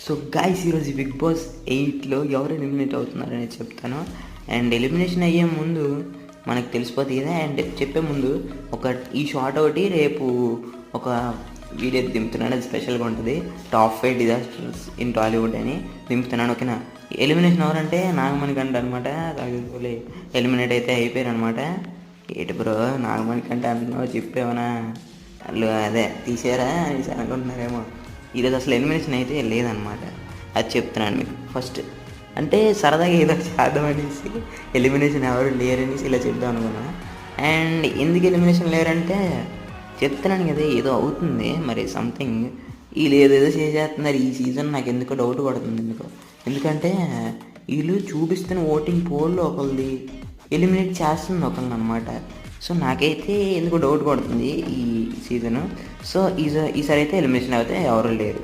So guys, ఈరోజు big boss 8లో ఎవరు eliminate అవుతున్నారని చెప్తాను. అండ్ ఎలిమినేషన్ అయ్యే ముందు మనకు తెలిసిపోతుంది కదా. అండ్ చెప్పే ముందు ఈ షార్ట్ ఒకటి రేపు ఒక వీడియో దింపుతున్నాను, అది స్పెషల్గా ఉంటుంది. టాప్ 5 డిజాస్టర్స్ ఇన్ టాలీవుడ్ అని దింపుతున్నాను, ఓకేనా. ఎలిమినేషన్ ఎవరంటే నాగమణికంట అనమాట. ఎలిమినేట్ అయితే అయిపోయారు అనమాట. ఏటి బ్రో నాగమణికంట అంటున్నావు, చెప్పేమన్నా వాళ్ళు అదే తీసారా అనేసి అనుకుంటున్నారేమో. ఈరోజు అసలు ఎలిమినేషన్ అయితే లేదనమాట, అది చెప్తున్నాను మీకు ఫస్ట్. అంటే సరదాగా ఏదో చేద్దాం అనేసి ఎలిమినేషన్ ఎవరు లేరనేసి ఇలా చెప్దాం అనుకున్నా. అండ్ ఎందుకు ఎలిమినేషన్ లేరంటే చెప్తున్నాను కదా, ఏదో అవుతుంది మరి సంథింగ్. వీళ్ళు ఏదేదో చేసేస్తున్నారు ఈ సీజన్. నాకు ఎందుకో డౌట్ పడుతుంది ఎందుకంటే వీళ్ళు చూపిస్తున్న ఓటింగ్ పోల్లో ఒకరిది ఎలిమినేట్ చేస్తుంది ఒకరిని అనమాట. సో నాకైతే ఎందుకు డౌట్ పడుతుంది ఈ సీజను. సో ఈసారి అయితే ఎలిమినేషన్ అయితే ఎవరు లేరు.